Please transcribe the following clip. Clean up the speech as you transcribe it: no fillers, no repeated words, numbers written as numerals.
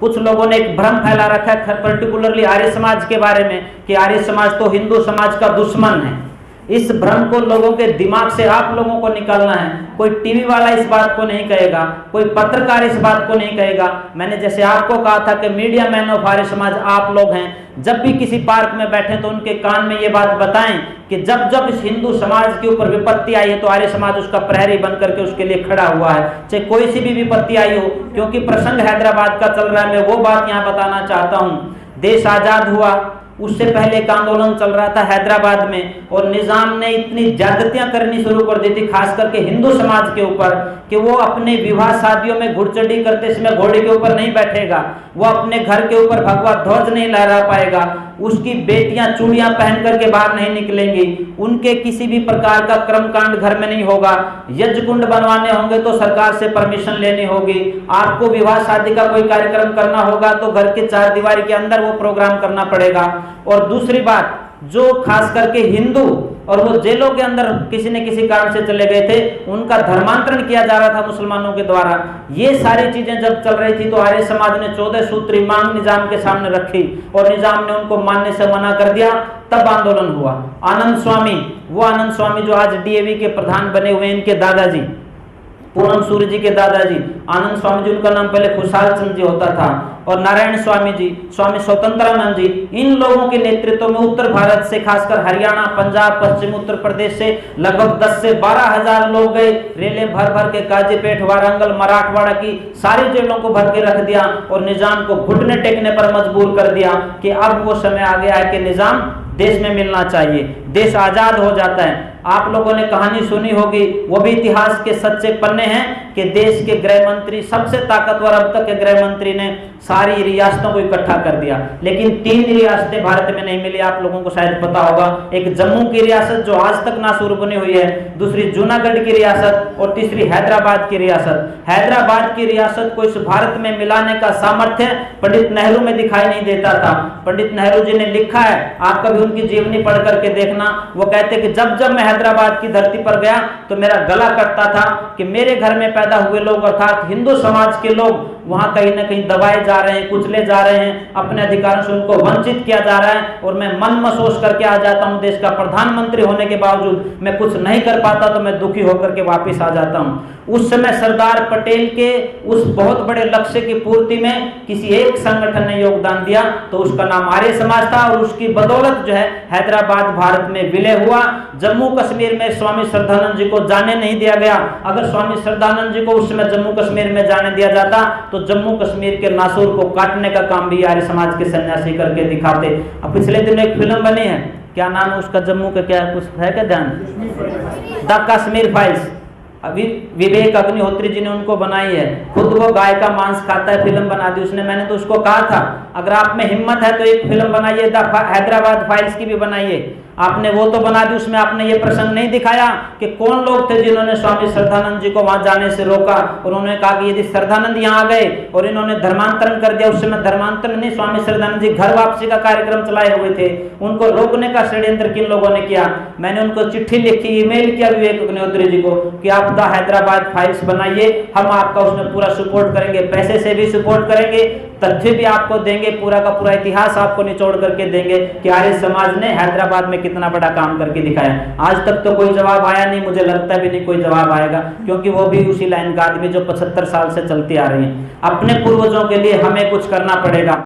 कुछ लोगों ने एक भ्रम फैला रखा है पर्टिकुलरली आर्य समाज के बारे में कि आर्य समाज तो हिंदू समाज का दुश्मन है। इस भ्रम को लोगों के दिमाग से आप लोगों को निकालना है। कोई टीवी वाला इस बात को नहीं कहेगा, कोई पत्रकार इस बात को नहीं कहेगा। मैंने जैसे आपको कहा था कि media man of Arya Samaj आप लोग हैं। जब भी किसी पार्क में बैठे तो उनके कान में ये बात बताएं कि जब जब इस हिंदू समाज के ऊपर विपत्ति आई है तो आर्य समाज उसका प्रहरी बन करके उसके लिए खड़ा हुआ है, चाहे कोई सी भी विपत्ति आई हो। क्योंकि प्रसंग हैदराबाद का चल रहा है, मैं वो बात यहाँ बताना चाहता हूँ। देश आजाद हुआ, उससे पहले एक आंदोलन चल रहा था हैदराबाद में और निजाम ने इतनी ज्यादतियां करनी शुरू कर दी थी, खास करके हिंदू समाज के ऊपर, कि वो अपने विवाह शादियों में घुड़चढ़ी करते समय घोड़े के ऊपर नहीं बैठेगा, वो अपने घर के ऊपर भगवा ध्वज नहीं लहरा पाएगा, उसकी बेटियां चूड़ियां पहन करके बाहर नहीं निकलेंगी, उनके किसी भी प्रकार का कर्मकांड घर में नहीं होगा, यज्ञ कुंड बनवाने होंगे तो सरकार से परमिशन लेनी होगी, आपको विवाह शादी का कोई कार्यक्रम करना होगा तो घर के चार दीवारी के अंदर वो प्रोग्राम करना पड़ेगा। और दूसरी बात, जो खास करके हिंदू और वो जेलों के अंदर किसी न किसी कारण से चले गए थे, उनका धर्मांतरण किया जा रहा था मुसलमानों के द्वारा। ये सारी चीजें जब चल रही थी तो आर्य समाज ने 14 सूत्री मांग निजाम के सामने रखी और निजाम ने उनको मानने से मना कर दिया। तब आंदोलन हुआ। आनंद स्वामी, वो आनंद स्वामी जो आज डीएवी के प्रधान बने हुए, इनके दादाजी पूरन सूर्य जी के दादाजी आनंद स्वामी जी, उनका नाम पहले खुशहाल चंद जी होता था, और नारायण स्वामी जी, स्वामी स्वतंत्रानंद जी, इन लोगों के नेतृत्व में उत्तर भारत से, खासकर हरियाणा, पंजाब, पश्चिम उत्तर प्रदेश से लगभग 10 से 12 हजार लोग गए। रेलें भर भर के काजीपेट, वारंगल, मराठवाड़ा की सारी जेलों को भर के रख दिया और निजाम को घुटने टेकने पर मजबूर कर दिया कि अब वो समय आ गया है कि निजाम देश में मिलना चाहिए, देश आजाद हो जाता है। आप लोगों ने कहानी सुनी होगी, वो भी इतिहास के सच्चे पन्ने हैं कि देश के गृह मंत्री, सबसे ताकतवर अब तक के गृह मंत्री ने सारी रियासतों को इकट्ठा कर दिया, लेकिन 3 रियासतें भारत में नहीं मिली। आप लोगों को शायद पता होगा, एक जम्मू की रियासत जो आज तक नासूर बनी हुई है, दूसरी जूनागढ़ की रियासत और तीसरी हैदराबाद की रियासत। हैदराबाद की रियासत को इस भारत में मिलाने का सामर्थ्य पंडित नेहरू में दिखाई नहीं देता था। पंडित नेहरू जी ने लिखा है, आप कभी उनकी जीवनी पढ़ करके देखना, वो कहते कि जब जब मैं हैदराबाद की धरती पर गया तो मेरा गला कटता था कि मेरे घर में पैदा हुए लोग अर्थात हिंदू समाज के लोग वहां कहीं ना कहीं दबाए जा रहे हैं, कुचले जा रहे हैं, अपने अधिकारों से उनको वंचित किया जा रहा है, और मैं मन महसूस करके आ जाता हूं। देश का प्रधानमंत्री होने के बावजूद मैं कुछ नहीं कर पाता तो मैं दुखी होकर के वापस आ जाता हूं। उस समय सरदार पटेल के उस बहुत बड़े लक्ष्य की पूर्ति में किसी एक संगठन ने योगदान दिया, तो उसका नाम आर्य समाज था, और उसकी बदौलत जो है हैदराबाद भारत में विलय हुआ। जम्मू कश्मीर में स्वामी श्रद्धानंद जी को जाने नहीं दिया गया। अगर स्वामी श्रद्धानंद जी को उस समय जम्मू कश्मीर में जाने दिया जाता तो जम्मू कश्मीर के नासूर को काटने का काम भी आर्य समाज के सन्यासी करके दिखाते। अब पिछले दिनों एक फिल्म बनी है, क्या नाम है उसका, जम्मू का क्या कुछ है क्या ध्यान, द कश्मीर फाइल्स। अभी विवेक अग्निहोत्री जी ने उनको बनाई है, खुद वो गाय का मांस खाता है, फिल्म बना दी उसने। मैंने तो उसको कहा था अगर आप में हिम्मत है तो एक फिल्म बनाइए, द हैदराबाद फाइल्स की भी बनाइए। आपने वो तो बना दी, उसमें आपने ये प्रसंग नहीं दिखाया कि कौन लोग थे जिन्होंने स्वामी श्रद्धानंद जी को वहां जाने से रोका। उन्होंने कहा कि यदि श्रद्धानंद यहाँ आ गए और इन्होंने धर्मांतरण कर दिया, उस समय धर्मांतरण नहीं, स्वामी श्रद्धानंद जी घर वापसी का कार्यक्रम चलाए हुए थे, उनको रोकने का षड्यंत्र किन लोगों ने किया। मैंने उनको चिट्ठी लिखी, ईमेल किया विवेक अग्निहोत्री जी को कि आप द हैदराबाद फाइल्स बनाइए, हम आपका उसमें पूरा सपोर्ट करेंगे, पैसे से भी सपोर्ट करेंगे, तथ्य भी आपको देंगे, पूरा का पूरा इतिहास आपको निचोड़ करके देंगे कि आर्य समाज ने हैदराबाद में कितना बड़ा काम करके दिखाया। आज तक तो कोई जवाब आया नहीं, मुझे लगता भी नहीं कोई जवाब आएगा, क्योंकि वो भी उसी लाइन का आदमी जो 75 साल से चलती आ रही है। अपने पूर्वजों के लिए हमें कुछ करना पड़ेगा।